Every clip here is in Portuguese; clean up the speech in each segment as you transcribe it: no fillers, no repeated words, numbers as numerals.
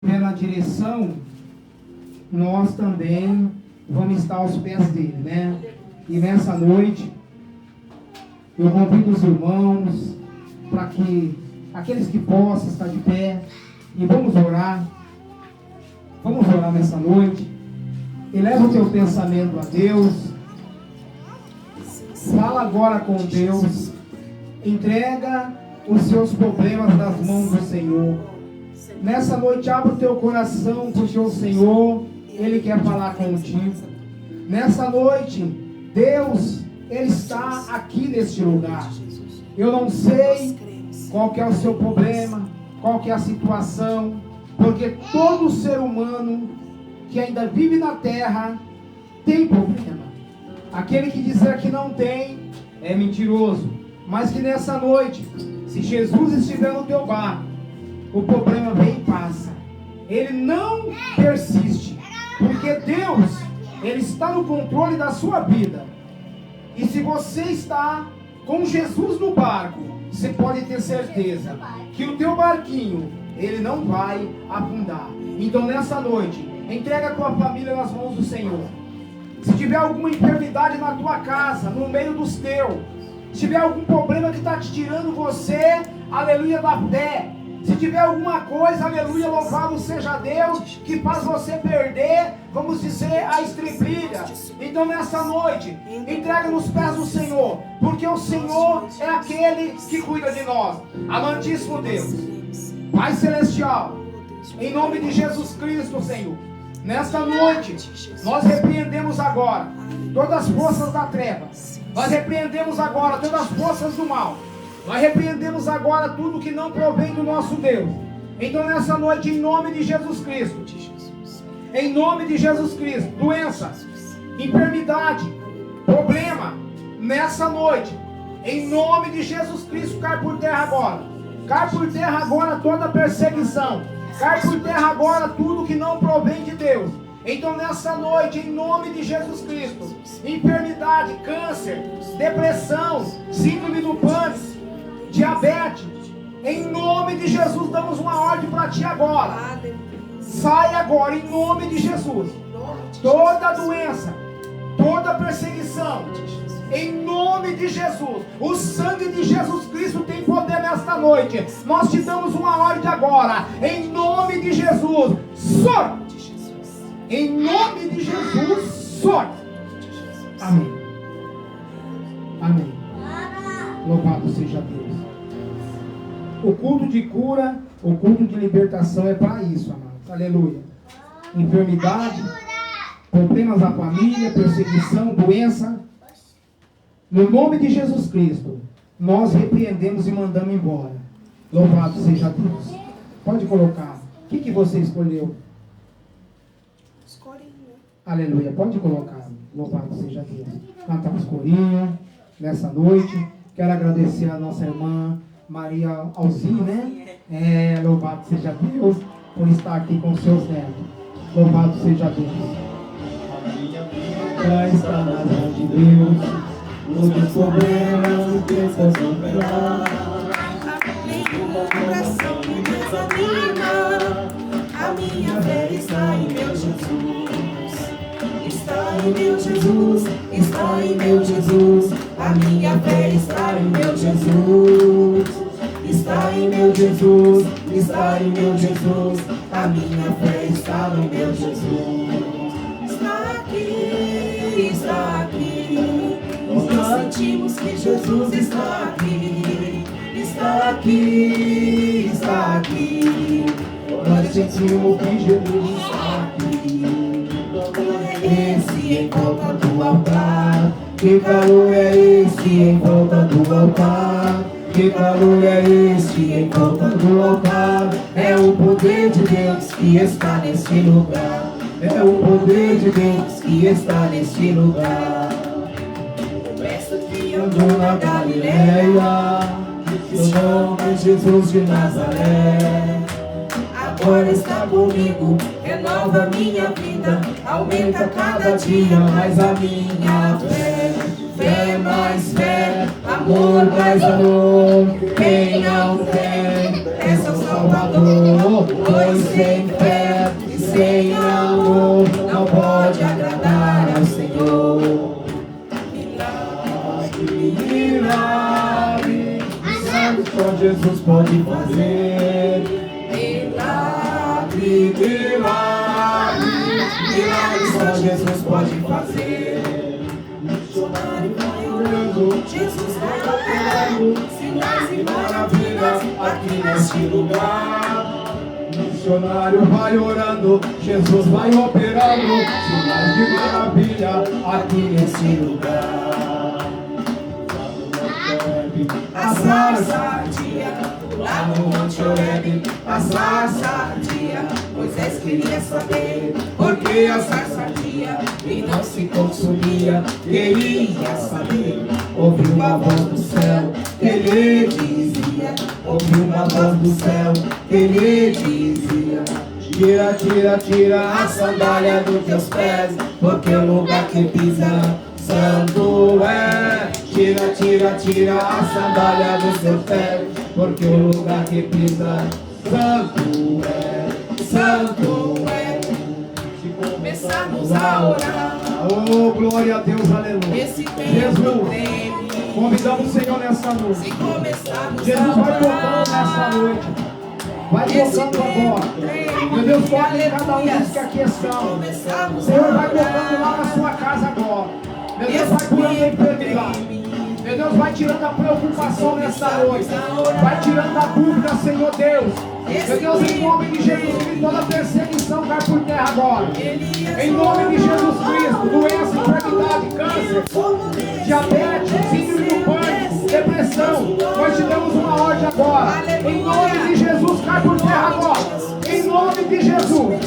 pela direção, nós também vamos estar aos pés dele, né? E nessa noite, eu convido os irmãos para que aqueles que possam estar de pé, e vamos orar nessa noite. Eleva o teu pensamento a Deus, fala agora com Deus, entrega os seus problemas nas mãos do Senhor. Nessa noite, abre o teu coração, porque o Senhor, Ele quer falar contigo. Nessa noite, Deus, Ele está aqui neste lugar. Eu não sei qual que é o seu problema, qual que é a situação, porque todo ser humano que ainda vive na terra tem problema. Aquele que dizer que não tem é mentiroso. Mas que nessa noite, se Jesus estiver no teu barco, o problema vem e passa. Ele não persiste, porque Deus, Ele está no controle da sua vida. E se você está com Jesus no barco, você pode ter certeza que o teu barquinho, ele não vai afundar. Então nessa noite, entrega a tua família nas mãos do Senhor. Se tiver alguma enfermidade na tua casa, no meio dos teus, se tiver algum problema que está te tirando você, aleluia, da fé, se tiver alguma coisa, aleluia, louvado seja Deus, que faz você perder, vamos dizer, a estribilha. Então nessa noite, entrega nos pés do Senhor, porque o Senhor é aquele que cuida de nós. Amantíssimo Deus, Pai Celestial, em nome de Jesus Cristo, Senhor, nesta noite, nós repreendemos agora todas as forças da treva, nós repreendemos agora todas as forças do mal, nós repreendemos agora tudo que não provém do nosso Deus. Então nessa noite, em nome de Jesus Cristo, em nome de Jesus Cristo, doença, enfermidade, problema, nessa noite, em nome de Jesus Cristo, cai por terra agora. Cai por terra agora toda perseguição. Cai por terra agora tudo que não provém de Deus. Então nessa noite, em nome de Jesus Cristo, enfermidade, câncer, depressão, síndrome do pânico, diabetes, em nome de Jesus, damos uma ordem para ti agora. Sai agora, em nome de Jesus. Toda doença, toda perseguição, em nome de Jesus. O sangue de Jesus Cristo tem poder nesta noite. Nós te damos uma ordem agora, em nome de Jesus. Sorte! Em nome de Jesus, sorte! Amém. Amém. Louvado seja Deus. O culto de cura, o culto de libertação é para isso, amados. Aleluia. Enfermidade, problemas na família, perseguição, doença. No nome de Jesus Cristo, nós repreendemos e mandamos embora. Louvado seja Deus. Pode colocar. O que você escolheu? Escorinho. Aleluia. Pode colocar. Louvado seja Deus. Cantamos corinho nessa noite. Quero agradecer a nossa irmã Maria Alzine, né? Louvado seja Deus por estar aqui com seus netos. Louvado seja Deus. A minha vida está nas mãos de Deus. Todos os problemas precisam superar. Nenhuma coração me desanima. A minha fé está em meu Jesus. Está em meu Jesus. Está em meu Jesus. A minha fé está em meu Jesus. Está em meu Jesus. Está em meu Jesus. A minha fé está no meu Jesus. Está aqui. Está aqui. Nós sentimos que Jesus está aqui. Está aqui. Está aqui. Nós sentimos que Jesus está aqui. Esse em volta do altar. Que calor é esse em volta do altar? Que calor é esse em volta do altar? É o poder de Deus que está neste lugar. É o poder de Deus que está neste lugar. O mestre que andou na Galileia, seu nome é Jesus de Nazaré. Agora está comigo, renova minha vida, aumenta cada dia mais a minha fé. fé mais fé, amor mais amor. Quem não tem, peça ao Salvador, pois sem fé e sem amor não pode agradar ao Senhor. Milagre, milagre, só Jesus pode fazer. Milagre, milagre, milagre só Jesus pode fazer. Missionário vai orando, Jesus vai operando, sinais e maravilhas aqui neste lugar. Missionário vai orando, Jesus vai operando, sinais de maravilha aqui nesse lugar. A sarça ardia, lá no Monte Horebe, a sarça ardia. Moisés queria saber por que a sarça ardia e não se consumia. Queria saber, ouviu uma voz do céu que lhe dizia, ouviu uma voz do céu que lhe dizia: tira, tira, tira a sandália dos teus pés, porque o lugar que pisa santo é. Tira, tira, tira a sandália dos teus pés, porque o lugar que pisa santo é, santo é. Se começarmos a orar, Oh, glória a Deus, aleluia. esse tempo Jesus, treme. convidamos o Senhor nessa noite. Se começarmos Jesus a vai tocando orar, nessa noite. Vai tocando agora. Meu Deus, toque em cada um dos que aqui estão. O Senhor vai tocando lá na sua casa agora. Meu Deus, vai curando a enfermidade. Meu Deus, vai tirando a preocupação nessa noite. Vai tirando a dúvida, Senhor Deus. Meu Deus, em nome de Jesus, que toda perseguição cai por terra agora. Em nome de Jesus Cristo, doença, enfermidade, câncer, diabetes, síndrome do pânico, depressão, nós te damos uma ordem agora. Em nome de Jesus, cai por terra agora. Em nome de Jesus.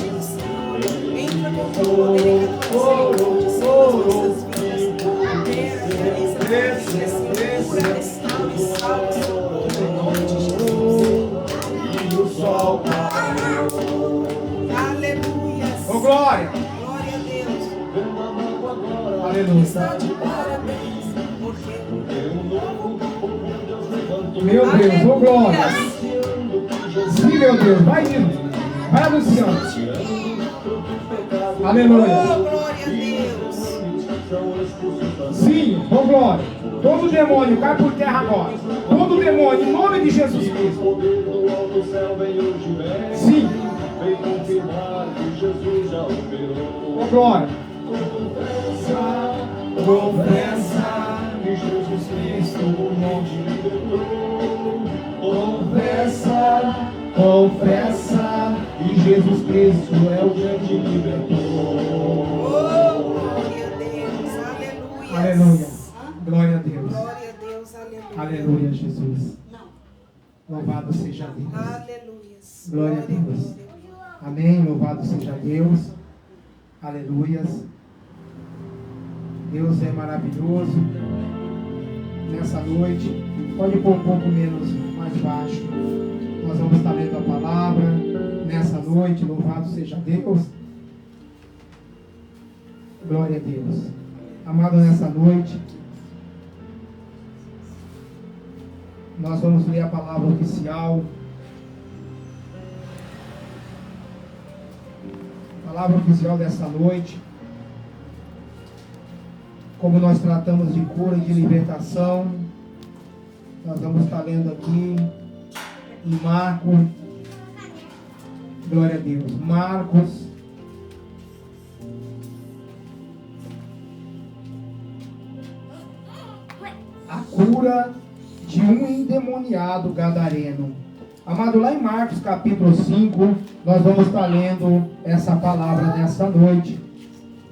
entra com poder e cura, restaura e salva, em nome de Jesus. E o sol Aleluia. Oh, glória. Glória a Deus. Aleluia. Está de parabéns, porque Meu Deus, oh, glória. Sim, meu Deus, vai indo. Vai anunciando. Aleluia. oh, glória a Deus. Sim, oh, glória. Todo demônio cai por terra agora. Todo demônio, em nome de Jesus Cristo. Sim. Vem confirmar que Jesus já operou. Oh, glória. Confessa que Jesus Cristo o monte libertou. Confessa, confessa que Jesus Cristo é o grande libertador. Oh, glória a Deus. Aleluia. Aleluia. Glória a Deus. Glória a Deus. Aleluia. Aleluia, Jesus. Louvado seja Deus. Aleluia. Glória a Deus. Amém. Louvado seja Deus. Aleluias. Deus é maravilhoso. Nessa noite, pode pôr um pouco menos mais baixo. Nós vamos estar lendo a palavra. Nessa noite, louvado seja Deus. Glória a Deus. Amado, nessa noite, nós vamos ler a palavra oficial. Palavra oficial dessa noite. Como nós tratamos de cura e de libertação, nós vamos estar lendo aqui em Marcos. Glória a Deus. Marcos. A cura de um endemoniado gadareno. Amado, lá em Marcos capítulo 5, nós vamos estar lendo essa palavra nessa noite.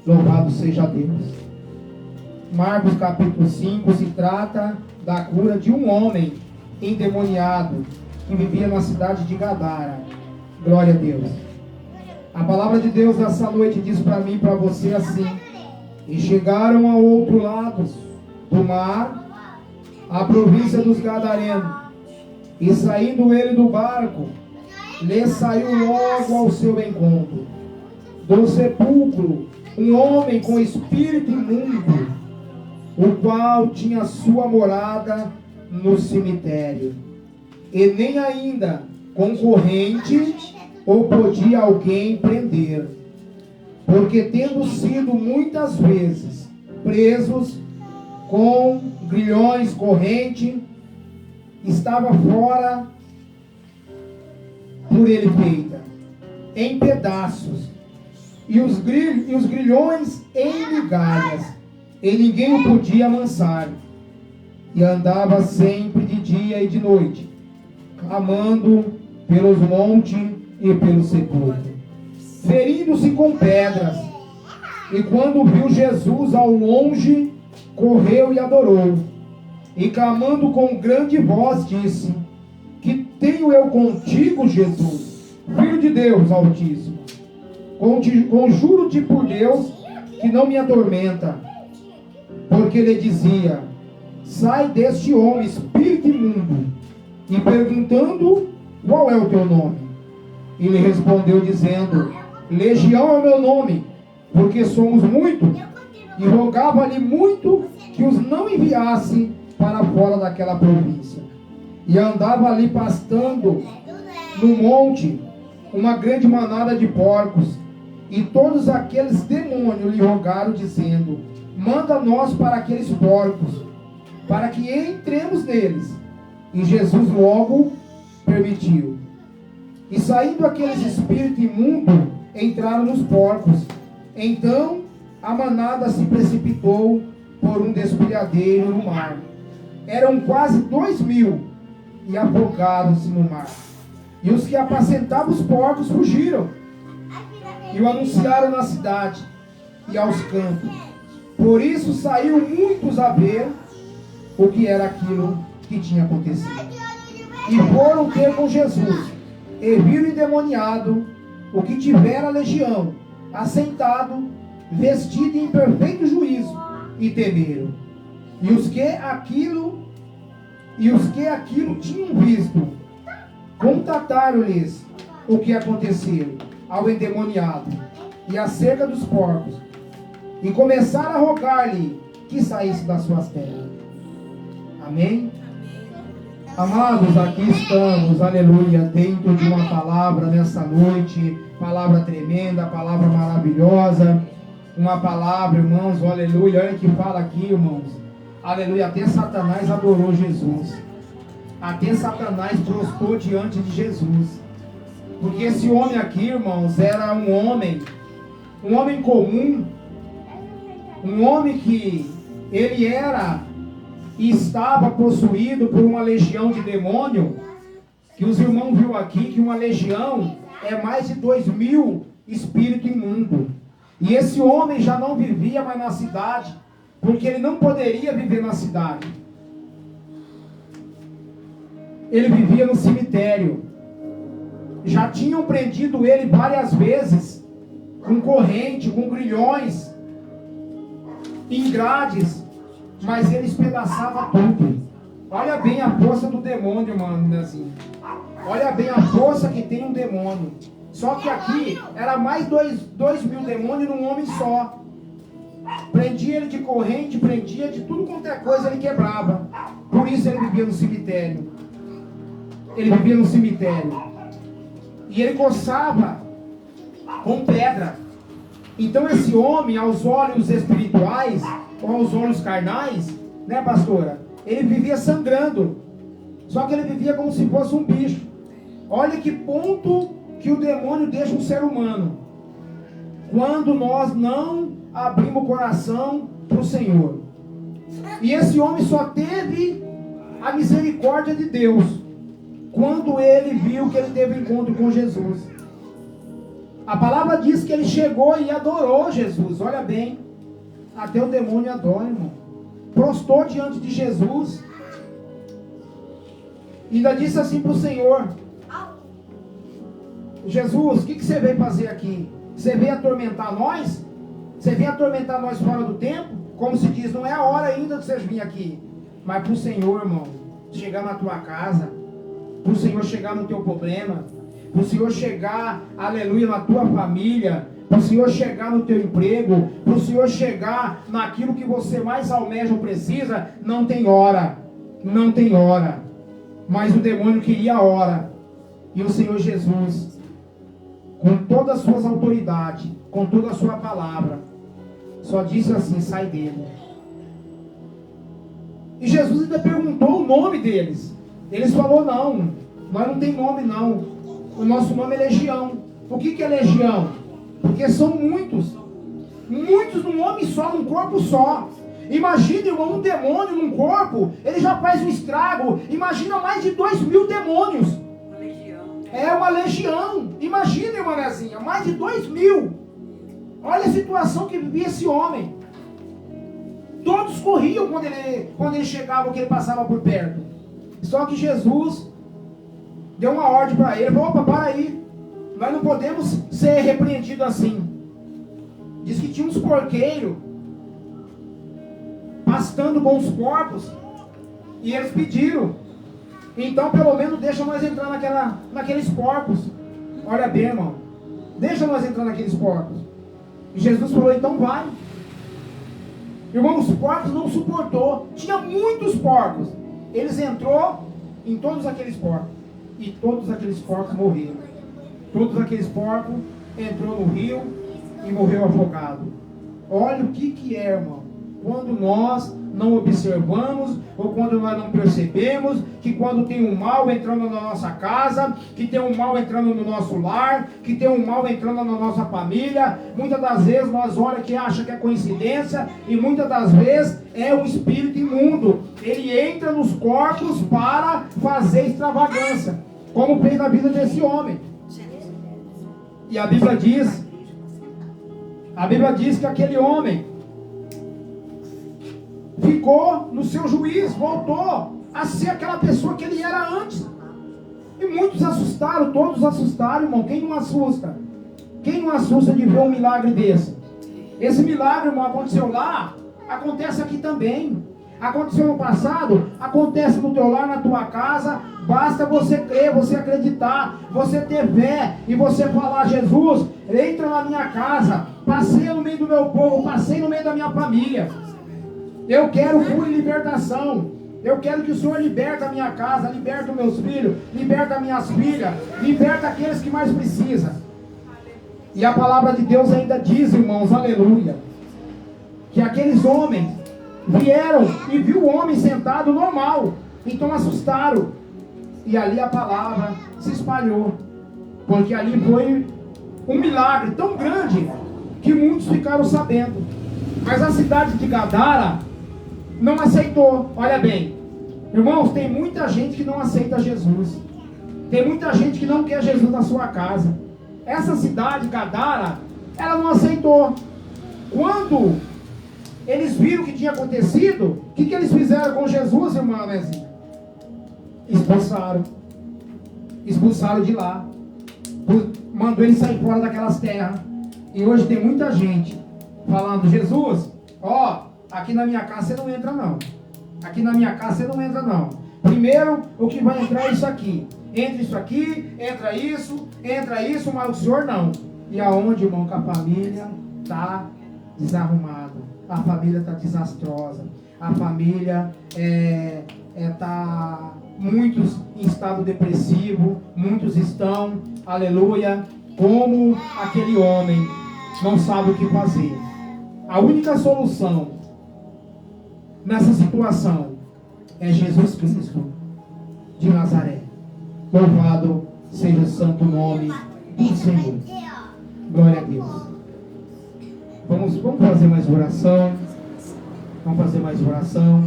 Louvado seja Deus. Marcos capítulo 5 se trata da cura de um homem endemoniado que vivia na cidade de Gadara. Glória a Deus. A palavra de Deus nessa noite diz para mim e para você assim: e chegaram ao outro lado do mar, a província dos Gadarenos, e saindo ele do barco, lhe saiu logo ao seu encontro do sepulcro um homem com espírito imundo, o qual tinha sua morada no cemitério. E nem ainda com corrente ou podia alguém prender, porque tendo sido muitas vezes presos com grilhões, corrente, estava fora por ele feita, em pedaços, e os grilhões em migalhas, e ninguém o podia amansar, e andava sempre de dia e de noite, clamando pelos montes e pelo sepulcro, ferindo-se com pedras. E quando viu Jesus ao longe, correu e adorou, e clamando com grande voz disse: que tenho eu contigo, Jesus, Filho de Deus Altíssimo? Conjuro-te por Deus que não me atormenta. Porque ele dizia: sai deste homem, espírito imundo. E perguntando: qual é o teu nome? Ele respondeu dizendo: Legião é o meu nome, porque somos muitos. E rogava-lhe muito que os não enviasse para fora daquela província. E andava ali pastando no monte uma grande manada de porcos. E todos aqueles demônios lhe rogaram, dizendo: manda-nos para aqueles porcos, para que entremos neles. E Jesus logo permitiu. E saindo aqueles espíritos imundos, entraram nos porcos. Então a manada se precipitou por um despenhadeiro no mar. Eram quase 2.000, e afogaram-se no mar. E os que apacentavam os porcos fugiram, e o anunciaram na cidade e aos campos. Por isso saíram muitos a ver o que era aquilo que tinha acontecido. E foram ter com Jesus, e viram endemoniado o que tivera a legião, assentado, vestido em perfeito juízo, e temeram. E os que aquilo tinham visto, contataram-lhes o que aconteceu ao endemoniado e acerca dos porcos, e começaram a rogar-lhe que saísse das suas terras. Amém? Amados, aqui estamos, aleluia, dentro de uma palavra nessa noite, palavra tremenda, palavra maravilhosa, uma palavra, irmãos, aleluia, olha que fala aqui, irmãos, aleluia, até Satanás adorou Jesus, até Satanás prostrou diante de Jesus, porque esse homem aqui, irmãos, era um homem comum, um homem que ele era e estava possuído por uma legião de demônio, que os irmãos viram aqui, que uma legião é mais de 2.000 espíritos imundos. E esse homem já não vivia mais na cidade, porque ele não poderia viver na cidade. Ele vivia no cemitério. Já tinham prendido ele várias vezes, com corrente, com grilhões, em grades, mas ele espedaçava tudo. Olha bem a força do demônio, mano, assim. Olha bem a força que tem um demônio. Só que aqui era mais 2.000 demônios num homem só. Prendia ele de corrente, prendia de tudo quanto é coisa, ele quebrava. Por isso ele vivia no cemitério. Ele vivia no cemitério. E ele coçava com pedra. Então esse homem, aos olhos espirituais, ou aos olhos carnais, né, pastora? Ele vivia sangrando. Só que ele vivia como se fosse um bicho. Olha que ponto que o demônio deixa um ser humano. Quando nós não abrimos o coração para o Senhor. E esse homem só teve a misericórdia de Deus quando ele viu que ele teve encontro com Jesus. A palavra diz que ele chegou e adorou Jesus. Olha bem, até o demônio adora, irmão. Prostou diante de Jesus. E ainda disse assim para o Senhor: Jesus, o que você veio fazer aqui? Você veio atormentar nós? Você veio atormentar nós fora do tempo? Como se diz, não é a hora ainda de vocês virem aqui. Mas para o Senhor, irmão, chegar na tua casa, para o Senhor chegar no teu problema, para o Senhor chegar, aleluia, na tua família, para o Senhor chegar no teu emprego, para o Senhor chegar naquilo que você mais almeja ou precisa, não tem hora, não tem hora. Mas o demônio queria a hora. E o Senhor Jesus, com todas as suas autoridades, com toda a sua palavra, só disse assim: sai dele. E Jesus ainda perguntou o nome deles. Eles falaram: não, nós não tem nome não. O nosso nome é legião. O que é legião? Porque são muitos. Muitos num homem só, num corpo só. Imagina, irmão, um demônio num corpo, ele já faz um estrago. Imagina mais de 2.000 demônios. Uma legião. É uma legião. Imagina, irmã Nezinha, mais de 2.000. Olha a situação que vivia esse homem. Todos corriam quando ele chegava, ou que ele passava por perto. Só que Jesus deu uma ordem para ele. Falou: opa, para aí. Nós não podemos ser repreendidos assim. Diz que tinha uns porqueiros pastando com os porcos. E eles pediram: então pelo menos deixa nós entrar naqueles porcos. Olha bem, irmão. Deixa nós entrar naqueles porcos. E Jesus falou: então vai. Irmão, os porcos não suportou. Tinha muitos porcos. Eles entrou em todos aqueles porcos. E todos aqueles porcos morreram. Todos aqueles porcos entrou no rio e morreu afogado. Olha o que é, irmão. Quando nós não observamos, ou quando nós não percebemos, que quando tem um mal entrando na nossa casa, que tem um mal entrando no nosso lar, que tem um mal entrando na nossa família, muitas das vezes nós olhamos que acha que é coincidência, e muitas das vezes é um espírito imundo. Ele entra nos corpos para fazer extravagância, como fez na vida desse homem. E a Bíblia diz que aquele homem ficou no seu juízo, voltou a ser aquela pessoa que ele era antes. E muitos assustaram, todos assustaram, irmão. Quem não assusta? Quem não assusta de ver um milagre desse? Esse milagre, irmão, aconteceu lá, acontece aqui também. Aconteceu no passado, acontece no teu lar, na tua casa. Basta você crer, você acreditar, você ter fé e você falar: Jesus, entra na minha casa, passeia no meio do meu povo, passeia no meio da minha família. Eu quero cura e libertação. Eu quero que o Senhor liberta a minha casa, liberta os meus filhos, liberta as minhas filhas, liberta aqueles que mais precisam. E a palavra de Deus ainda diz, irmãos, aleluia, que aqueles homens vieram e viu o homem sentado normal. Então assustaram. E ali a palavra se espalhou. Porque ali foi um milagre tão grande que muitos ficaram sabendo. Mas a cidade de Gadara não aceitou. Olha bem, irmãos, tem muita gente que não aceita Jesus. Tem muita gente que não quer Jesus na sua casa. Essa cidade, Gadara, ela não aceitou. Quando eles viram o que tinha acontecido, o que eles fizeram com Jesus, irmã Nezinha? Expulsaram. Expulsaram de lá. Mandou ele sair fora daquelas terras. E hoje tem muita gente falando: Jesus, ó, aqui na minha casa você não entra não. Aqui na minha casa você não entra não. Primeiro, o que vai entrar é isso aqui. Entra isso aqui, entra isso, mas o senhor não. E aonde, irmão, que a família está desarrumada, a família está desastrosa, a família está muitos em estado depressivo, muitos estão, aleluia, como aquele homem, não sabe o que fazer. A única solução nessa situação é Jesus Cristo de Nazaré. Louvado seja o santo nome do Senhor. Glória a Deus. Vamos fazer mais oração. Vamos fazer mais oração.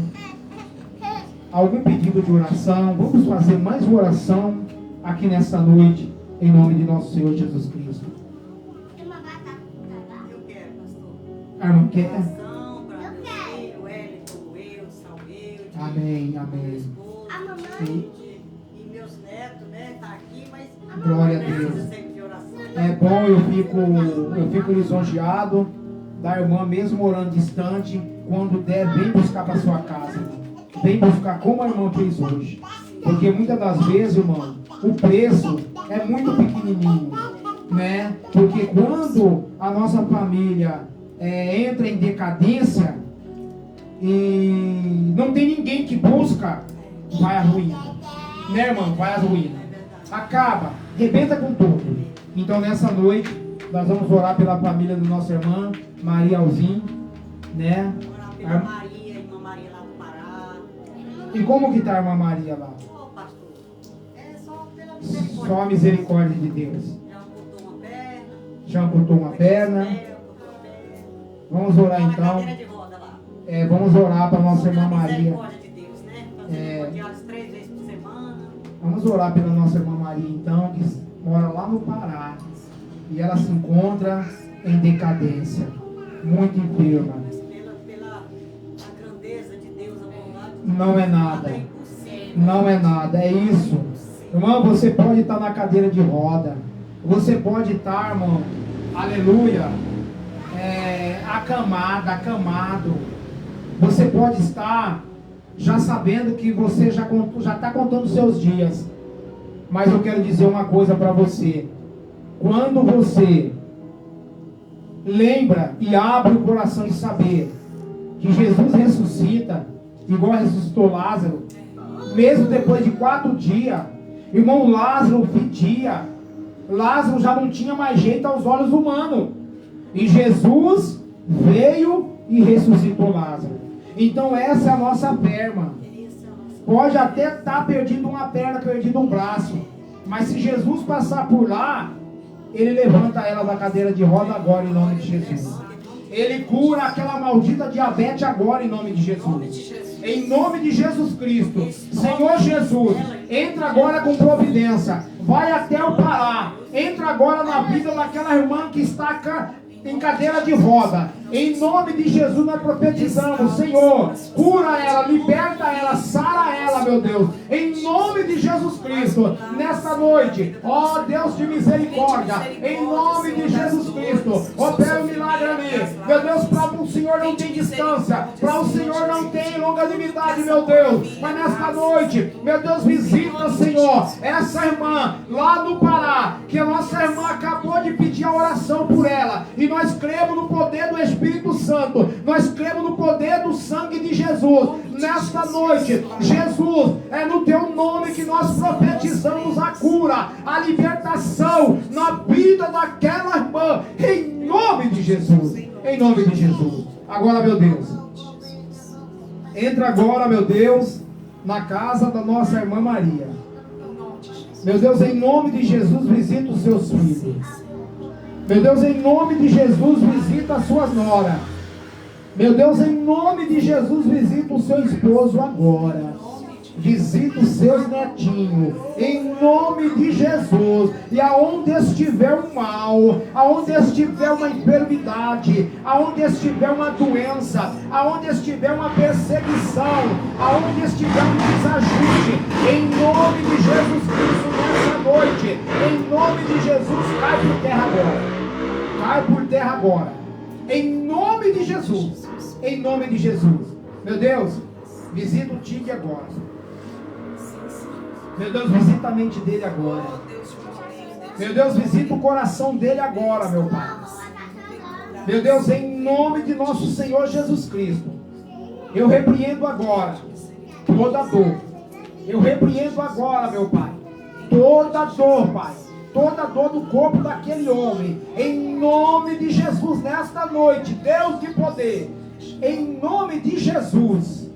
Algum pedido de oração? Vamos fazer mais oração aqui nessa noite, em nome de nosso Senhor Jesus Cristo. Eu quero, pastor. A irmã quer? Oração para meu filho, Wellington, eu, Salmeiro, Amém, amém. meu esposo, e meus netos, né? Tá aqui, mas Glória a precisa Deus. sempre de oração. É bom, eu fico lisonjeado da irmã, mesmo morando distante, quando der, vem buscar para sua casa. Vem buscar como a irmã fez hoje. Porque muitas das vezes, irmão, o preço é muito pequenininho, né? Porque quando a nossa família entra em decadência e não tem ninguém que busca, vai à ruína, né, irmão? Vai à ruína, acaba, arrebenta com tudo. Então nessa noite nós vamos orar pela família do nosso irmão Maria Alzim, né? Orar pela Maria, irmã Maria lá do Pará. E como que tá a irmã Maria lá? Ô, pastor, é só pela misericórdia. Só a misericórdia de Deus. Já amputou uma perna. Já amputou uma perna. Amputou a perna. Vamos orar Tá na então. cadeira de roda lá. Vamos orar para nossa irmã Pela Maria. misericórdia de Deus, né? Fazendo É. diários 3 vezes por semana. Vamos orar pela nossa irmã Maria então, que mora lá no Pará. E ela se encontra em decadência, muito enferma. Mas pela a grandeza de Deus, a bondade. Não é nada. É impossível. Não é nada, é isso. Irmão, você pode estar na cadeira de roda. Você pode estar, irmão, aleluia, acamado. Você pode estar já sabendo que você já está contando seus dias. Mas eu quero dizer uma coisa para você. Quando você lembra e abre o coração de saber que Jesus ressuscita, igual ressuscitou Lázaro, mesmo depois de 4 dias, irmão, Lázaro fedia. Lázaro já não tinha mais jeito aos olhos humanos. E Jesus veio e ressuscitou Lázaro. Então essa é a nossa perna. Pode até estar perdido uma perna, perdido um braço, mas se Jesus passar por lá, Ele levanta ela da cadeira de roda agora em nome de Jesus. Ele cura aquela maldita diabetes agora em nome de Jesus. Em nome de Jesus Cristo. Senhor Jesus, entra agora com providência. Vai até o Pará. Entra agora na vida daquela irmã que está em cadeira de roda. Em nome de Jesus nós profetizamos, Senhor, cura ela, liberta ela, sara ela, meu Deus, em nome de Jesus Cristo, nesta noite, ó Deus de misericórdia, em nome de Jesus Cristo, opera um milagre ali, meu Deus, para o Senhor não tem distância, para o Senhor não tem longanimidade, meu Deus, mas nesta noite, meu Deus, visita, Senhor, essa irmã lá no Pará, que a nossa irmã acabou de pedir a oração por ela, e nós cremos no poder do Espírito Santo, nós cremos no poder do sangue de Jesus. Nesta noite, Jesus, é no teu nome que nós profetizamos a cura, a libertação na vida daquela irmã, em nome de Jesus, em nome de Jesus. Agora, meu Deus, entra agora, meu Deus, na casa da nossa irmã Maria. Meu Deus, em nome de Jesus, visita os seus filhos. Meu Deus, em nome de Jesus, visita a sua nora. Meu Deus, em nome de Jesus, visita o seu esposo agora. Visita os seus netinhos. Em nome de Jesus. E aonde estiver o mal, aonde estiver uma enfermidade, aonde estiver uma doença, aonde estiver uma perseguição, aonde estiver um desajuste, em nome de Jesus Cristo nessa noite, em nome de Jesus, cai por terra agora. Cai por terra agora. Em nome de Jesus. Em nome de Jesus. Meu Deus, visita o Tig agora. Meu Deus, visita a mente dele agora. Meu Deus, visita o coração dele agora, meu Pai. Meu Deus, em nome de nosso Senhor Jesus Cristo, eu repreendo agora toda dor. Eu repreendo agora, meu Pai, toda dor, Pai. Toda dor do corpo daquele homem, em nome de Jesus, nesta noite, Deus de poder, em nome de Jesus,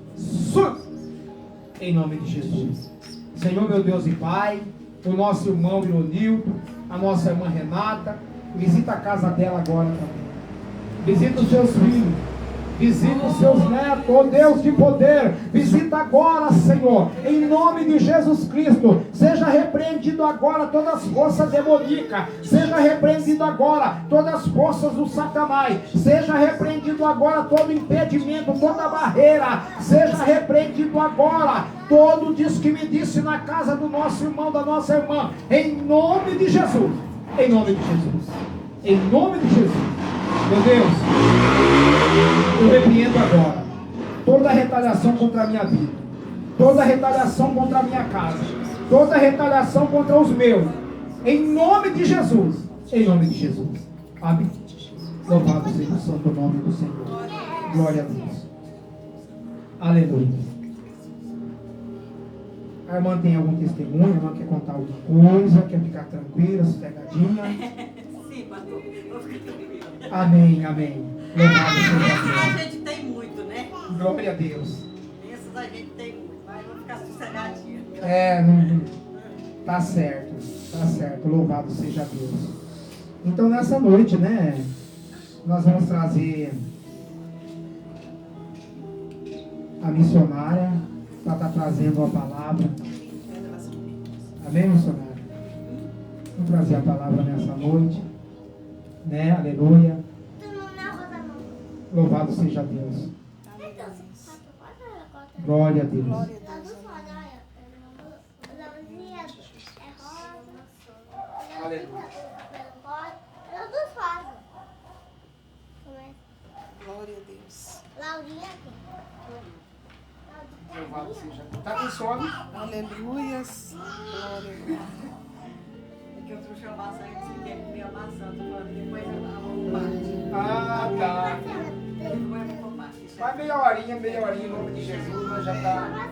em nome de Jesus, Senhor meu Deus e Pai, o nosso irmão Ironildo, a nossa irmã Renata, visita a casa dela agora também, visita os seus filhos, visita os seus netos, oh Deus de poder, visita agora, Senhor, em nome de Jesus Cristo, seja repreendido agora todas as forças demoníacas, seja repreendido agora todas as forças do Satanás, seja repreendido agora todo impedimento, toda barreira, seja repreendido agora todo diz que me disse na casa do nosso irmão, da nossa irmã, em nome de Jesus, em nome de Jesus, em nome de Jesus. Meu Deus, eu repreendo agora toda retaliação contra a minha vida, toda retaliação contra a minha casa, toda retaliação contra os meus. Em nome de Jesus. Em nome de Jesus. Amém. Louvado seja o santo nome do Senhor. Glória a Deus. Aleluia. A irmã tem algum testemunho? A irmã quer contar alguma coisa? Quer ficar tranquila, sossegadinha? Sim, pastor. Vou ficar tranquila. Amém, amém. Louvado seja Bênçãos a Deus. gente tem muito, né? Glória a Deus. Bênçãos a gente tem muito, mas vou ficar sossegadinha. Tá certo. Tá certo. Louvado seja Deus. Então nessa noite, né? Nós vamos trazer a missionária para estar trazendo a palavra. Amém, missionária? Vamos trazer a palavra nessa noite, né? Aleluia. Louvado seja Deus. Glória a Deus. Aleluia. Glória a Deus. Louvado seja Deus. Tá com sono? Aleluias. Glória a Deus. É que eu trouxe a maçã e disse que ele ia maçã. Depois eu vou parte. Ah, tá. Depois eu vou parte. Vai meia horinha, em nome de Jesus, nós já tá.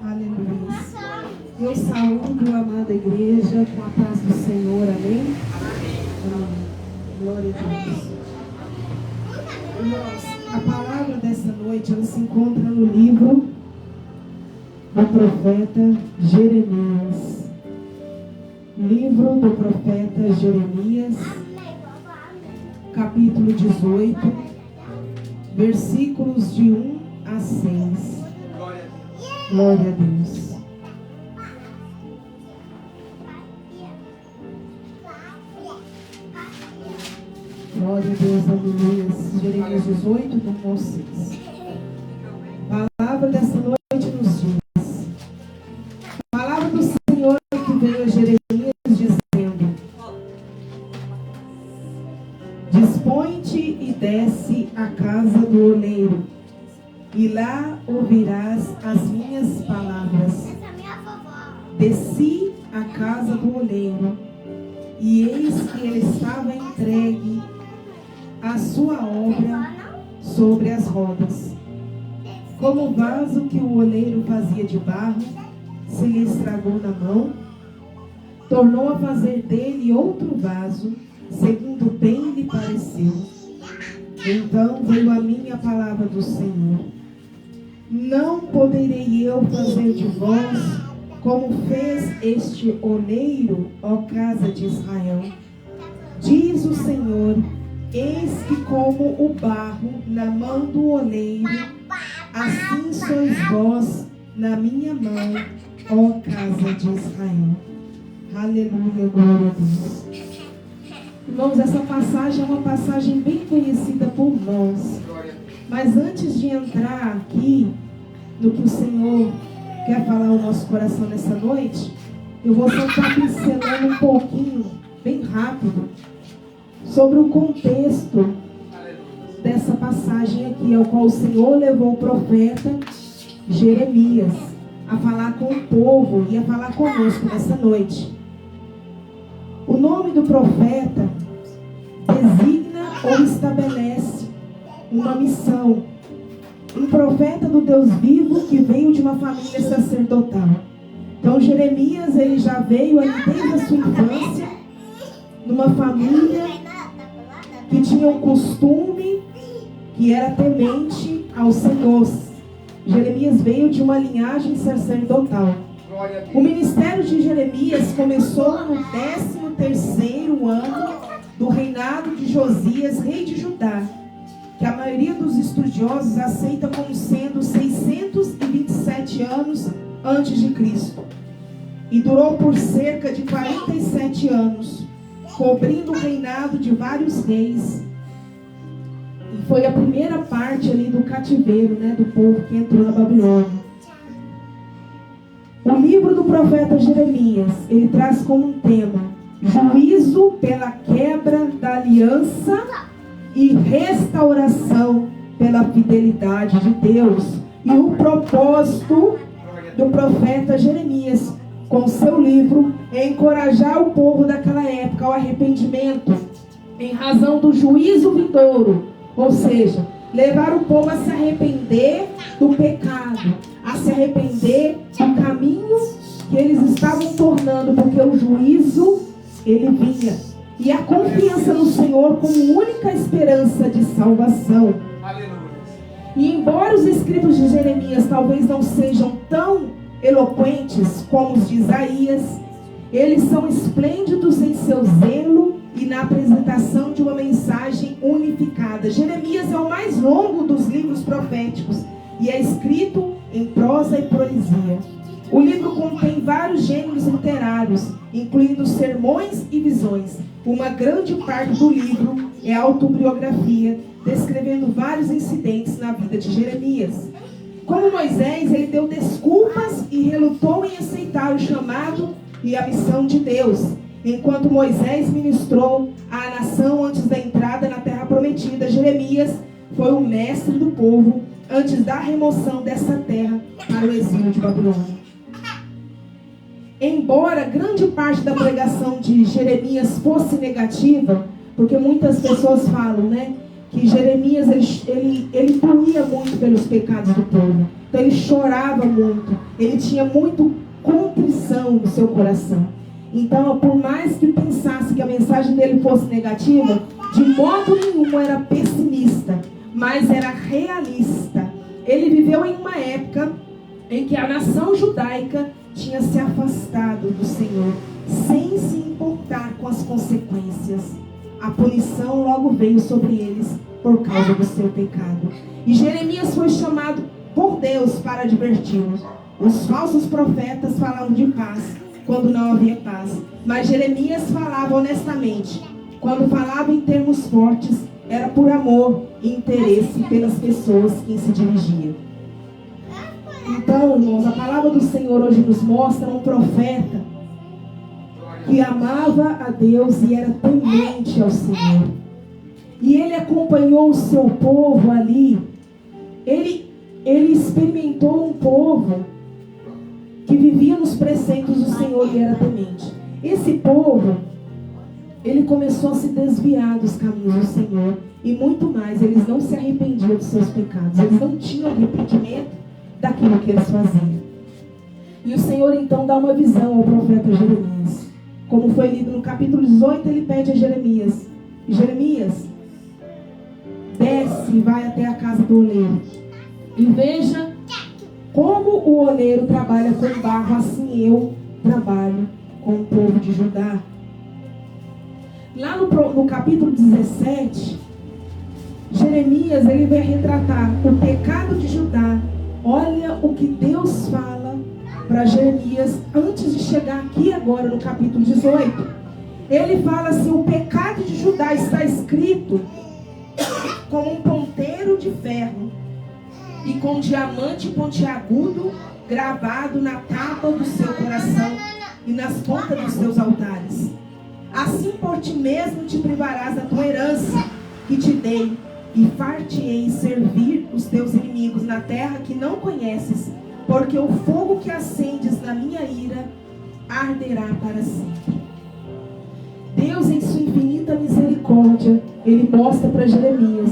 Aleluia. Eu saúdo a amada igreja com a paz do Senhor, amém? Amém. Glória a Deus. Irmãos, a palavra dessa noite ela se encontra no livro do profeta Jeremias. Livro do profeta Jeremias, capítulo 18, versículos de 1 a 6. Glória a Deus. Glória a Deus, aleluia. Jeremias 18, do 1 ao 6. A palavra dessa noite nos diz: a palavra do Senhor que veio a Jeremias dizendo: dispõe-te e desce à casa do oleiro, e lá ouvirás as minhas palavras. Desci à casa do oleiro, e eis que ele estava entregue a sua obra sobre as rodas. Como o vaso que o oleiro fazia de barro se lhe estragou na mão, tornou a fazer dele outro vaso, segundo bem lhe pareceu. Então veio a mim a palavra do Senhor: não poderei eu fazer de vós como fez este oleiro, ó casa de Israel? Diz o Senhor: eis que como o barro na mão do oleiro, assim sois vós na minha mão, ó casa de Israel. Aleluia, glória a Deus. Irmãos, essa passagem é uma passagem bem conhecida por nós. Mas antes de entrar aqui no que o Senhor quer falar ao nosso coração nessa noite, eu vou só estar pincelando um pouquinho, bem rápido, sobre o contexto dessa passagem aqui, ao qual o Senhor levou o profeta Jeremias a falar com o povo e a falar conosco nessa noite. O nome do profeta designa ou estabelece uma missão. Um profeta do Deus vivo que veio de uma família sacerdotal. Então Jeremias, ele já veio ali desde a sua infância, numa família que tinha um costume que era temente ao Senhor. Jeremias veio de uma linhagem sacerdotal. O ministério de Jeremias começou no 13º ano do reinado de Josias, rei de Judá, que a maioria dos estudiosos aceita como sendo 627 anos antes de Cristo. E durou por cerca de 47 anos, cobrindo o reinado de vários reis. E foi a primeira parte ali do cativeiro, do povo que entrou na Babilônia. O livro do profeta Jeremias, ele traz como um tema: juízo pela quebra da aliança e restauração pela fidelidade de Deus. E o propósito do profeta Jeremias, com seu livro, é encorajar o povo daquela época ao arrependimento, em razão do juízo vindouro, ou seja, levar o povo a se arrepender do pecado, a se arrepender do caminho que eles estavam tornando, porque o juízo, ele vinha. E a confiança no Senhor como única esperança de salvação. Aleluia. E embora os escritos de Jeremias talvez não sejam tão eloquentes como os de Isaías, eles são esplêndidos em seu zelo e na apresentação de uma mensagem unificada. Jeremias é o mais longo dos livros proféticos e é escrito em prosa e poesia. O livro contém vários gêneros literários, incluindo sermões e visões. Uma grande parte do livro é autobiografia, descrevendo vários incidentes na vida de Jeremias. Como Moisés, ele deu desculpas e relutou em aceitar o chamado e a missão de Deus, enquanto Moisés ministrou à nação antes da entrada na terra prometida. Jeremias foi o mestre do povo antes da remoção dessa terra para o exílio de Babilônia. Embora grande parte da pregação de Jeremias fosse negativa, porque muitas pessoas falam, né, que Jeremias ele punha muito pelos pecados do povo. Então ele chorava muito, ele tinha muito contrição no seu coração. Então, por mais que pensasse que a mensagem dele fosse negativa, de modo nenhum era pessimista, mas era realista. Ele viveu em uma época em que a nação judaica tinha se afastado do Senhor, sem se importar com as consequências. A punição logo veio sobre eles por causa do seu pecado. E Jeremias foi chamado por Deus para adverti-los. Os falsos profetas falavam de paz quando não havia paz, mas Jeremias falava honestamente. Quando falava em termos fortes, era por amor e interesse pelas pessoas que se dirigia. Então, irmãos, a palavra do Senhor hoje nos mostra um profeta que amava a Deus e era temente ao Senhor. E ele acompanhou o seu povo ali. Ele experimentou um povo que vivia nos preceitos do Senhor e era temente. Esse povo, ele começou a se desviar dos caminhos do Senhor. E muito mais, eles não se arrependiam dos seus pecados. Eles não tinham arrependimento daquilo que eles faziam. E o Senhor então dá uma visão ao profeta Jeremias. Como foi lido no capítulo 18, ele pede a Jeremias: Jeremias, desce e vai até a casa do oleiro. E veja como o oleiro trabalha com barro, assim eu trabalho com o povo de Judá. Lá no capítulo 17, Jeremias ele vai retratar o pecado de Judá. Olha o que Deus fala para Jeremias antes de chegar aqui agora no capítulo 18. Ele fala assim: o pecado de Judá está escrito como um ponteiro de ferro e com diamante pontiagudo gravado na tábua do seu coração e nas pontas dos seus altares. Assim por ti mesmo te privarás da tua herança que te dei, e far-te-ei servir os teus inimigos na terra que não conheces, porque o fogo que acendes na minha ira arderá para sempre. Deus, em sua infinita misericórdia, ele mostra para Jeremias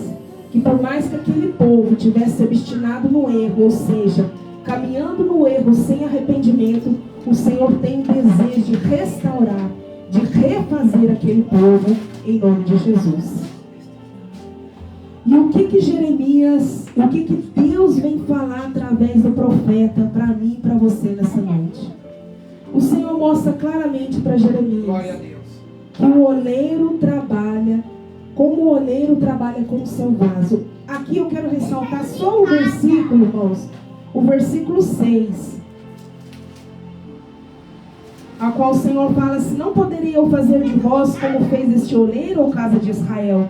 que por mais que aquele povo tivesse obstinado no erro, ou seja, caminhando no erro sem arrependimento, o Senhor tem desejo de restaurar, de refazer aquele povo em nome de Jesus. E o que Deus vem falar através do profeta para mim e para você nessa noite? O Senhor mostra claramente para Jeremias que o oleiro trabalha, como o oleiro trabalha com o seu vaso. Aqui eu quero ressaltar só o versículo, irmãos, o versículo 6, a qual o Senhor fala assim: não poderia eu fazer de vós como fez este oleiro, ou casa de Israel?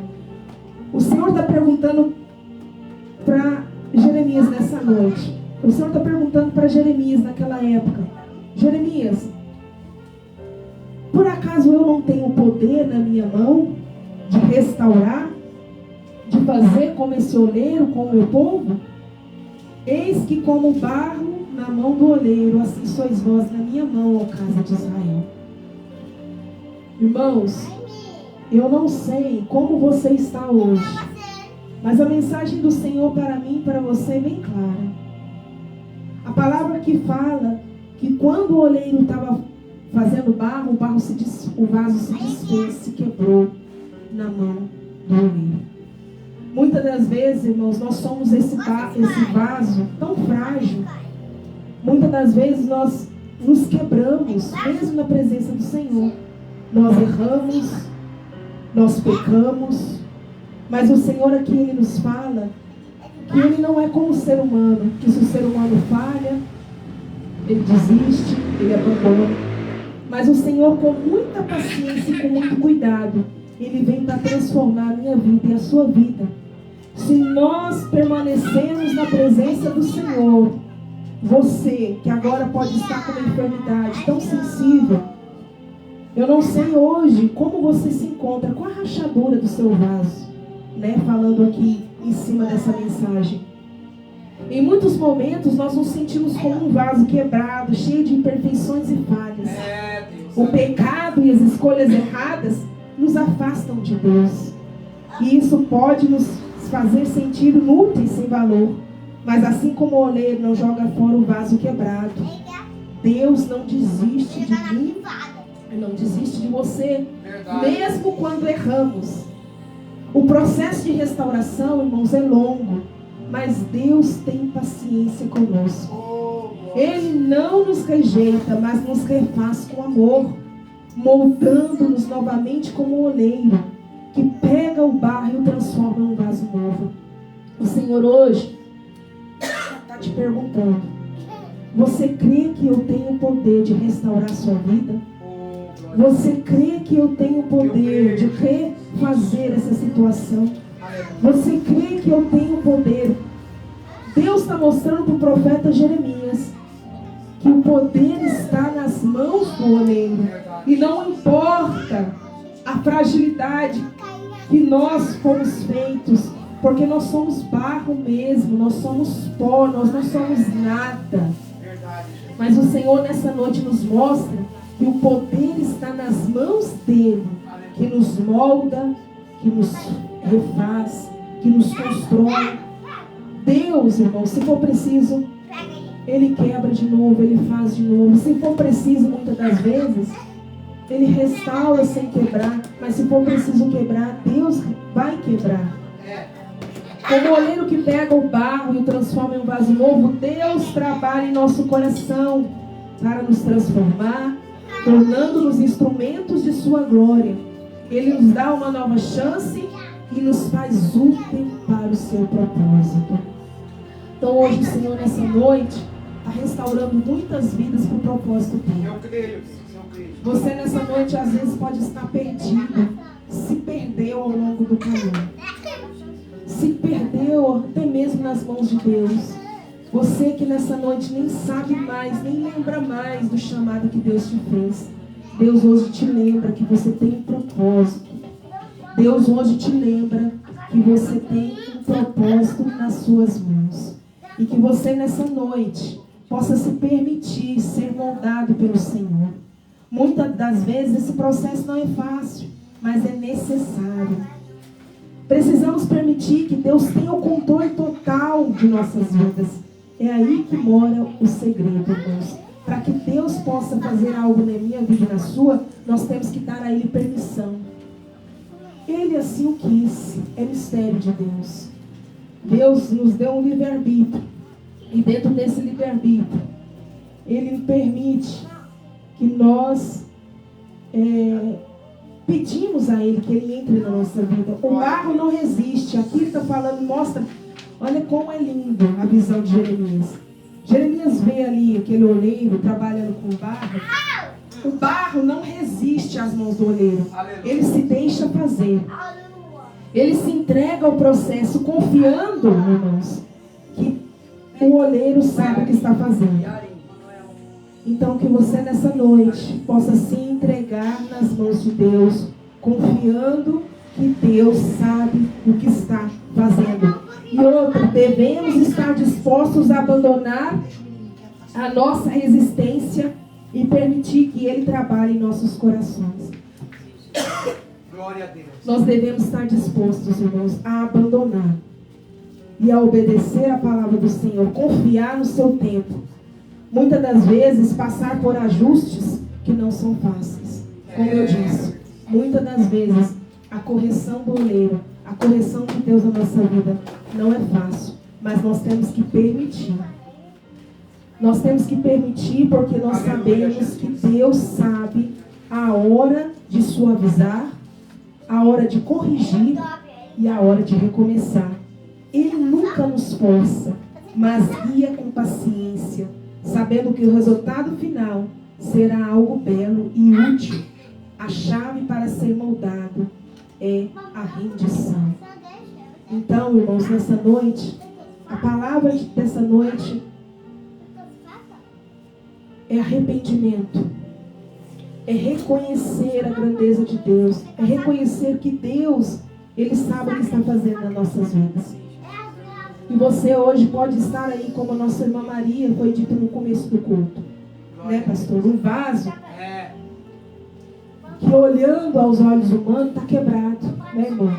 O Senhor está perguntando para Jeremias nessa noite. O Senhor está perguntando para Jeremias naquela época: Jeremias, por acaso eu não tenho poder na minha mão de restaurar, de fazer como esse oleiro com o meu povo? Eis que como barro na mão do oleiro, assim sois vós na minha mão, ó casa de Israel. Irmãos, eu não sei como você está hoje, mas a mensagem do Senhor para mim e para você é bem clara. A palavra que fala que quando o oleiro estava fazendo barro, o vaso se desfez, se quebrou na mão do oleiro. Muitas das vezes, irmãos, nós somos esse vaso tão frágil. Muitas das vezes nós nos quebramos, mesmo na presença do Senhor. Nós erramos, nós pecamos, mas o Senhor aqui, Ele nos fala que Ele não é como o ser humano, que se o ser humano falha, Ele desiste, Ele abandona. Mas o Senhor, com muita paciência e com muito cuidado, Ele vem para transformar a minha vida e a sua vida. Se nós permanecermos na presença do Senhor, você que agora pode estar com uma enfermidade tão sensível, eu não sei hoje como você se encontra com a rachadura do seu vaso, né? Falando aqui em cima dessa mensagem. Em muitos momentos nós nos sentimos como um vaso quebrado, cheio de imperfeições e falhas. O pecado e as escolhas erradas nos afastam de Deus. E isso pode nos fazer sentir inúteis, sem valor. Mas assim como o oleiro não joga fora o vaso quebrado, Deus não desiste de mim, não desiste de você, mesmo quando erramos. O processo de restauração, irmãos, é longo, mas Deus tem paciência conosco. Ele não nos rejeita, mas nos refaz com amor, moldando-nos novamente como o oleiro, que pega o barro e o transforma em um vaso novo. O Senhor hoje está te perguntando: você crê que eu tenho o poder de restaurar a sua vida? Você crê que eu tenho o poder de refazer essa situação? Você crê que eu tenho o poder? Deus está mostrando para o profeta Jeremias que o poder está nas mãos do oleiro. E não importa a fragilidade que nós fomos feitos, porque nós somos barro mesmo, nós somos pó, nós não somos nada. Mas o Senhor nessa noite nos mostra que o poder está nas mãos dele, que nos molda, que nos refaz, que nos constrói. Deus, irmão, se for preciso, Ele quebra de novo, Ele faz de novo. Se for preciso, muitas das vezes, Ele restaura sem quebrar. Mas se for preciso quebrar, Deus vai quebrar. Como o oleiro que pega o barro e o transforma em um vaso novo, Deus trabalha em nosso coração para nos transformar, tornando-nos instrumentos de sua glória. Ele nos dá uma nova chance e nos faz útil para o seu propósito. Então hoje o Senhor nessa noite está restaurando muitas vidas para o propósito dele. Eu creio. Você nessa noite às vezes pode estar perdido, se perdeu ao longo do caminho, se perdeu até mesmo nas mãos de Deus. Você que nessa noite nem sabe mais, nem lembra mais do chamado que Deus te fez. Deus hoje te lembra que você tem um propósito. Deus hoje te lembra que você tem um propósito nas suas mãos. E que você nessa noite possa se permitir ser moldado pelo Senhor. Muitas das vezes esse processo não é fácil, mas é necessário. Precisamos permitir que Deus tenha o controle total de nossas vidas. É aí que mora o segredo, irmãos. Para que Deus possa fazer algo na minha vida e na sua, nós temos que dar a Ele permissão. Ele assim o quis. É mistério de Deus. Deus nos deu um livre-arbítrio. E dentro desse livre-arbítrio, Ele permite que nós pedimos a Ele que Ele entre na nossa vida. O barro não resiste. Aqui Ele está falando, mostra, olha como é lindo a visão de Jeremias. Jeremias vê ali aquele oleiro trabalhando com barro. O barro não resiste às mãos do oleiro. Ele se deixa fazer. Ele se entrega ao processo, confiando, irmãos, que o oleiro sabe o que está fazendo. Então que você nessa noite possa se entregar nas mãos de Deus, confiando que Deus sabe o que está fazendo. E outro, devemos estar dispostos a abandonar a nossa resistência e permitir que Ele trabalhe em nossos corações. Glória a Deus. Nós devemos estar dispostos, irmãos, a abandonar e a obedecer a palavra do Senhor, confiar no seu tempo. Muitas das vezes passar por ajustes que não são fáceis. Como eu disse, muitas das vezes a correção do oleiro, a correção de Deus na nossa vida não é fácil, mas nós temos que permitir. Nós temos que permitir porque nós sabemos que Deus sabe a hora de suavizar, a hora de corrigir e a hora de recomeçar. Ele nunca nos força, mas guia com paciência, sabendo que o resultado final será algo belo e útil. A chave para ser moldado é a rendição. Então, irmãos, nessa noite, a palavra dessa noite é arrependimento. É reconhecer a grandeza de Deus. É reconhecer que Deus, Ele sabe o que está fazendo nas nossas vidas. E você hoje pode estar aí, como a nossa irmã Maria foi dito no começo do culto. Né, pastor? Um vaso que olhando aos olhos humanos está quebrado. Né, irmão?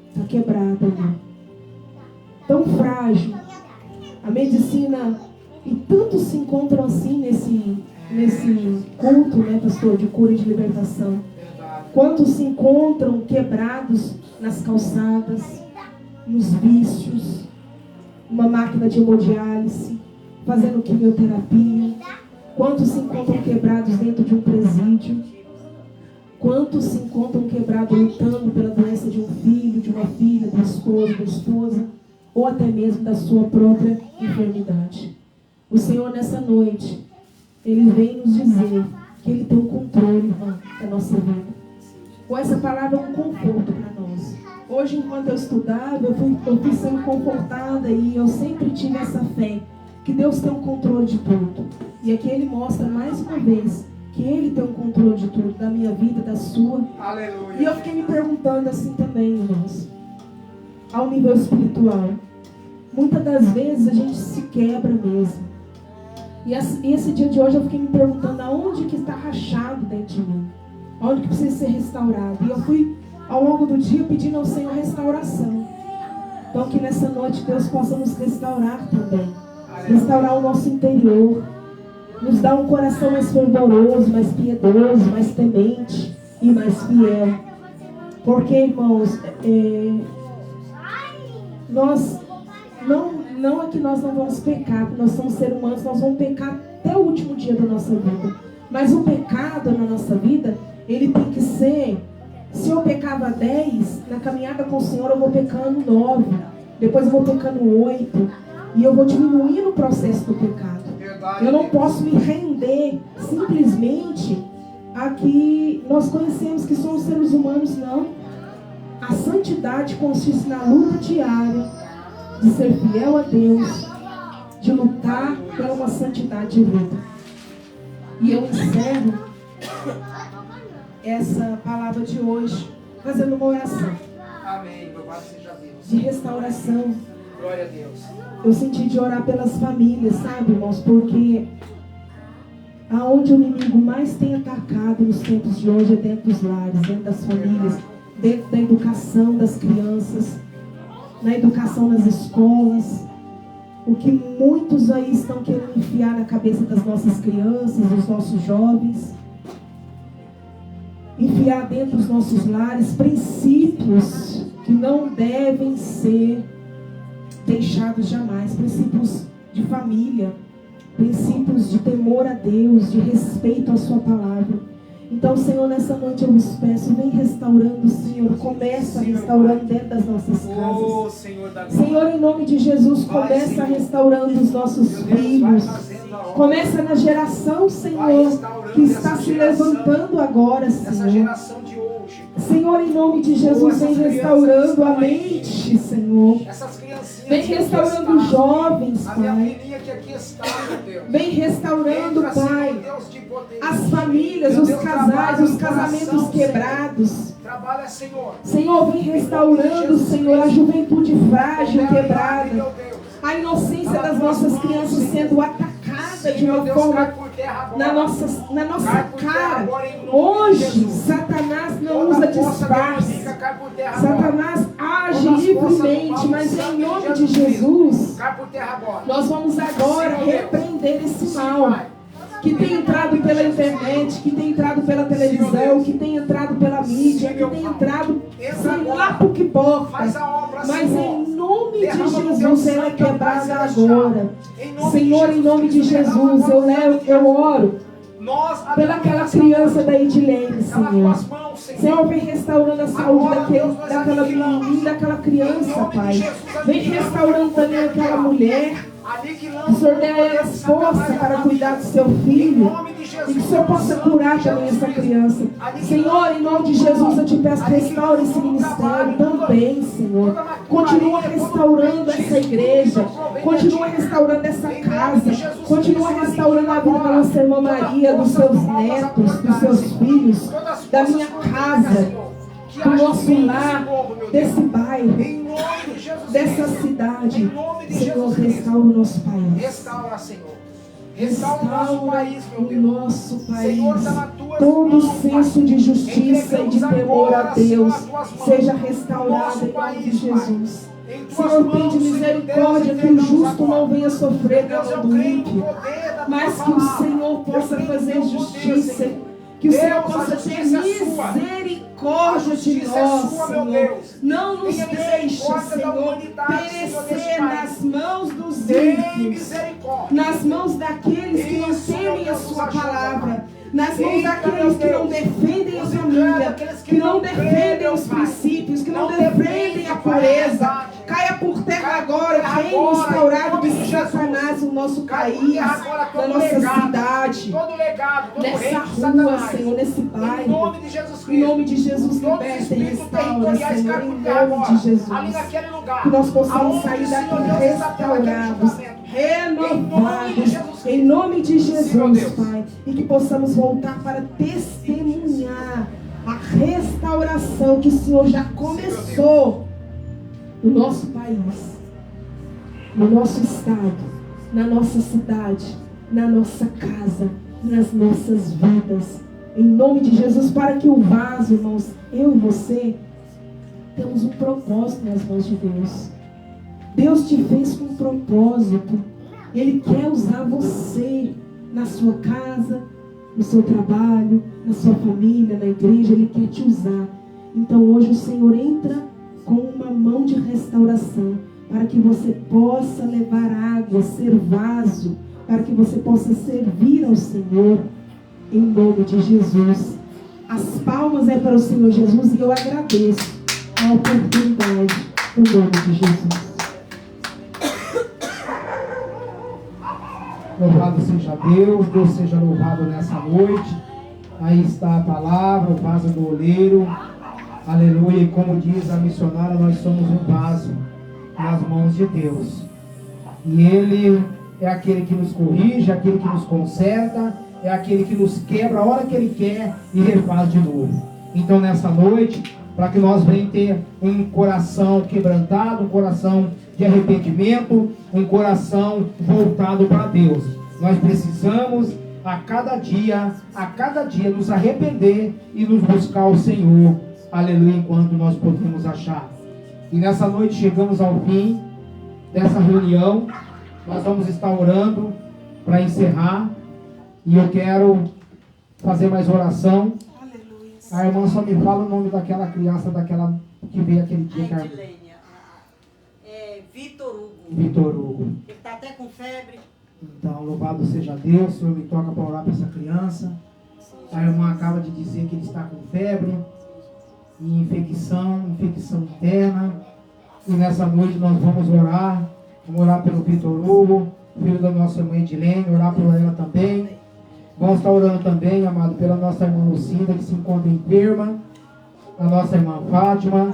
Está quebrado, irmão. Tão frágil. A medicina, e tantos se encontram assim nesse culto, né, pastor, de cura e de libertação. Quantos se encontram quebrados nas calçadas, nos vícios, uma máquina de hemodiálise, fazendo quimioterapia. Quantos se encontram quebrados dentro de um presídio? Quantos se encontram quebrados lutando pela doença de um filho, de uma filha, do esposo, da esposa, ou até mesmo da sua própria enfermidade? O Senhor, nessa noite, Ele vem nos dizer que Ele tem o controle, irmão, da nossa vida. Com essa palavra é um conforto para nós. Hoje, enquanto eu estudava, eu fui sendo confortada e eu sempre tive essa fé que Deus tem o controle de tudo. E aqui Ele mostra mais uma vez que Ele tem o controle de tudo, da minha vida, da sua. Aleluia. E eu fiquei me perguntando assim também, irmãos, ao nível espiritual. Muitas das vezes a gente se quebra mesmo. E esse dia de hoje eu fiquei me perguntando aonde que está rachado dentro de mim. Aonde que precisa ser restaurado. E eu fui ao longo do dia pedindo ao Senhor restauração. Então que nessa noite Deus possa nos restaurar também. Restaurar o nosso interior. Nos dar um coração mais fervoroso, mais piedoso, mais temente e mais fiel. Porque, irmãos, nós não é que nós não vamos pecar, porque nós somos seres humanos, nós vamos pecar até o último dia da nossa vida. Mas o pecado na nossa vida, ele tem que ser, se eu pecava 10, na caminhada com o Senhor eu vou pecando 9, depois eu vou pecando 8, e eu vou diminuindo o processo do pecado. Eu não posso me render simplesmente a que nós conhecemos que somos seres humanos, não. A santidade consiste na luta diária, de ser fiel a Deus, de lutar pela uma santidade de vida. E eu encerro essa palavra de hoje fazendo uma oração. Amém. Louvado seja Deus. De restauração. Glória a Deus. Eu senti de orar pelas famílias, sabe, irmãos? Porque aonde o inimigo mais tem atacado nos tempos de hoje é dentro dos lares, dentro das famílias, dentro da educação das crianças, na educação nas escolas. O que muitos aí estão querendo enfiar na cabeça das nossas crianças, dos nossos jovens. Enfiar dentro dos nossos lares princípios que não devem ser deixados jamais. Princípios de família, princípios de temor a Deus, de respeito à sua palavra. Então, Senhor, nessa noite eu vos peço, vem restaurando, Senhor. Começa restaurando dentro das nossas casas. Senhor, em nome de Jesus, começa restaurando os nossos filhos. Começa na geração, Senhor, que está se levantando agora, Senhor. Senhor, em nome de Jesus, vem restaurando a mente, Senhor. Vem restaurando os jovens, Pai. Vem restaurando, Pai, as famílias, os casais, os casamentos quebrados. Senhor, vem restaurando, Senhor, a juventude frágil, quebrada. A inocência das nossas crianças sendo atacada jogada de Sim, uma meu Deus, forma cai por terra agora. na nossa Cai por terra cara. agora, em nome de Hoje, Jesus. Satanás não Toda usa força disfarce. demoníaca cai por terra agora. Satanás age Todas as forças do livremente, mal, mas no em sangue nome de de Jesus, cai por terra agora. nós vamos agora Sim, meu Deus. repreender esse Sim, mal Pai. que tem entrado pela internet, que tem entrado pela televisão, que tem entrado pela mídia, que tem entrado, sei lá por que porta. Faz a obra, Mas Senhor. em nome de Derrama do teu Jesus, ela é sangue, ó Pai quebrada celestial. agora. Em nome Senhor, em nome de derrama Jesus, agora eu oro Nós pela aquela criança da Edilene, Cala Senhor. tuas mãos, Senhor. Senhor, vem restaurando a saúde Agora, Deus, nós daquela aniquilamos. menina, daquela criança, Em nome de Pai. Jesus, Vem aniquilamos restaurando o também poder aquela do mulher. Aniquilamos Que o Senhor o dê a poder elas de força Satanás para na cuidar do vida. seu Em filho. nome de Jesus. E que o Senhor possa curar também essa criança. Senhor, em nome de Jesus, eu te peço, restaure esse ministério também, Senhor. Continua restaurando essa igreja. Continua restaurando essa casa. Continua restaurando a vida da nossa irmã Maria, dos seus netos, dos seus filhos, da minha casa, do nosso lar, desse bairro, Em nome de Jesus. dessa cidade. Em nome de Senhor, Jesus Cristo. restaura o nosso país. Restaura, Senhor. Restaura o nosso Restaura país, meu o Deus. nosso país. Senhor, tá nas tuas Todo mãos, senso Pai. de justiça e de Entregamos temor a agora, Senhor, Deus nas tuas mãos. seja O restaurado nosso em nome de país, Pai. Jesus. Em tuas Senhor, mãos, tem de Senhor misericórdia Deus, que o entregamos justo agora. não venha sofrer Deus, da eu do creio no ímpio, poder da mas tua que o palavra. Senhor Eu possa creio no fazer teu poder, justiça. Senhor. Que o Senhor Deus, a possa ter justiça é sua. misericórdia A de justiça é nós, sua, meu Senhor. Deus. Não nos Tenha deixe, misericórdia da Senhor, humanidade, Senhor, deste perecer país. nas mãos dos Tem ímpios, misericórdia. nas mãos daqueles que não Isso, meu temem a Deus, sua nos ajuda, palavra, Pai. nas mãos Eita, daqueles que meu não Deus. defendem a Os família, incrédulos, que não defendem creem, os Pai. princípios, que não Não defendem defendem, a Pai, a pureza. verdade. Caia por terra Caia por agora, terra reino agora, instaurado em nome de de Jesus. Satanás no nosso Cai por país, terra agora na todo nossa legado, cidade, todo legado, todo nessa reino de rua, Satanás. Senhor, nesse Em bairro. nome de Jesus Em Cristo. nome de Jesus, Todos os liberta e espíritos restaura, territoriais Senhor, caem em por terra nome agora. de Jesus. Ali naquele lugar. Que nós possamos Aonde sair o daqui Senhor Deus está tendo aquele restaurados, julgamento. renovados, em nome de Sim, meu Jesus, Deus. Pai. E que possamos voltar para testemunhar a restauração que o Senhor já começou no nosso país, no nosso estado, na nossa cidade, na nossa casa, nas nossas vidas. Em nome de Jesus, para que o vaso, irmãos, eu e você, temos um propósito nas mãos de Deus. Deus te fez com um propósito. Ele quer usar você na sua casa, no seu trabalho, na sua família, na igreja. Ele quer te usar. Então hoje o Senhor entra com uma mão de restauração para que você possa levar água, ser vaso, para que você possa servir ao Senhor em nome de Jesus. As palmas é para o Senhor Jesus e eu agradeço a oportunidade em nome de Jesus. Louvado seja Deus, Deus seja louvado nessa noite. Aí está a palavra, o vaso do oleiro. Aleluia. E como diz a missionária, nós somos um vaso nas mãos de Deus. E Ele é aquele que nos corrige, aquele que nos conserta, é aquele que nos quebra a hora que Ele quer e refaz de novo. Então nessa noite, para que nós venhamos ter um coração quebrantado, um coração de arrependimento, um coração voltado para Deus. Nós precisamos a cada dia nos arrepender e nos buscar o Senhor, aleluia, enquanto nós podemos achar. E nessa noite chegamos ao fim dessa reunião. Nós vamos estar orando para encerrar, e eu quero fazer mais oração. A irmã só me fala o nome daquela criança, daquela que veio aquele dia. Vitor Hugo. Vitor Hugo. Ele está até com febre. Então, louvado seja Deus. O Senhor me toca para orar para essa criança. A irmã acaba de dizer que ele está com febre e infecção interna. E nessa noite nós vamos orar. Vamos orar pelo Vitor Hugo, filho da nossa irmã Edilene, orar por ela também. Vamos estar orando também, amado, pela nossa irmã Lucinda, que se encontra enferma, a nossa irmã Fátima.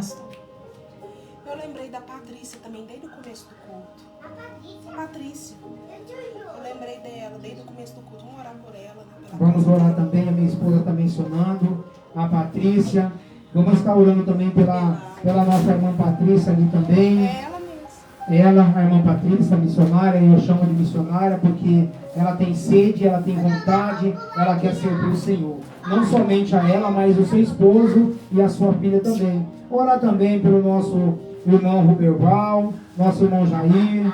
Eu lembrei da Patrícia também, desde o começo do culto. Patrícia. Eu lembrei dela, desde o começo do culto. Vamos orar por ela. Né, Vamos orar também, a minha esposa está mencionando, a Patrícia. Vamos estar orando também pela nossa irmã Patrícia ali também. É ela mesmo. Ela, a irmã Patrícia, missionária, eu chamo de missionária porque ela tem sede, ela tem vontade, ela quer servir o Senhor. Não somente a ela, mas o seu esposo e a sua filha também. Orar também pelo nosso irmão Ruberval, nosso irmão Jair.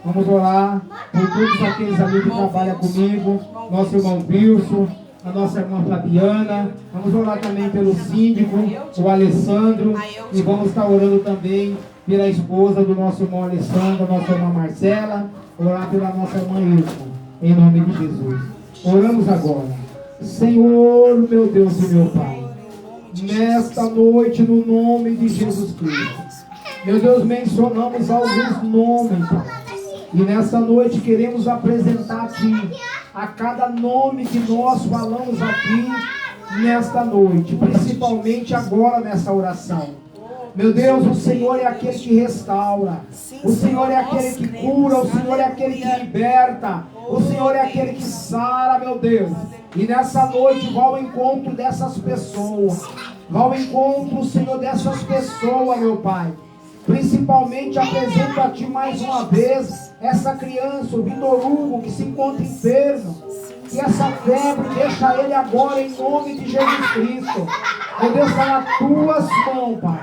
Vamos orar por todos aqueles amigos que trabalham comigo, nosso irmão Wilson, a nossa irmã Fabiana. Vamos orar também pelo síndico, o Alessandro. E vamos estar orando também pela esposa do nosso irmão Alessandro, nossa irmã Marcela. Orar pela nossa irmã Ilson, em nome de Jesus. Oramos agora. Senhor, meu Deus e meu Pai, nesta noite, no nome de Jesus Cristo, meu Deus, mencionamos alguns nomes, Pai. E nessa noite queremos apresentar a Ti, a cada nome que nós falamos aqui nesta noite, principalmente agora nessa oração. Meu Deus, o Senhor é aquele que restaura, o Senhor é aquele que cura, o Senhor é aquele que liberta, o Senhor é aquele que sara, meu Deus. E nessa noite vá ao encontro dessas pessoas, vá ao encontro, Senhor, dessas pessoas, meu Pai. Principalmente apresento a Ti mais uma vez essa criança, o Vitor Hugo, que se encontra enfermo. Que essa febre deixa ele agora em nome de Jesus Cristo. Meu Deus, está nas Tuas mãos, Pai.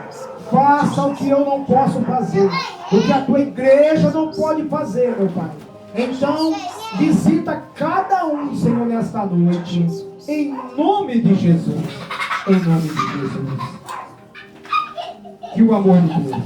Faça o que eu não posso fazer, o que a Tua igreja não pode fazer, meu Pai. Então, visita cada um, Senhor, nesta noite, em nome de Jesus. Em nome de Jesus. Que o amor de Deus,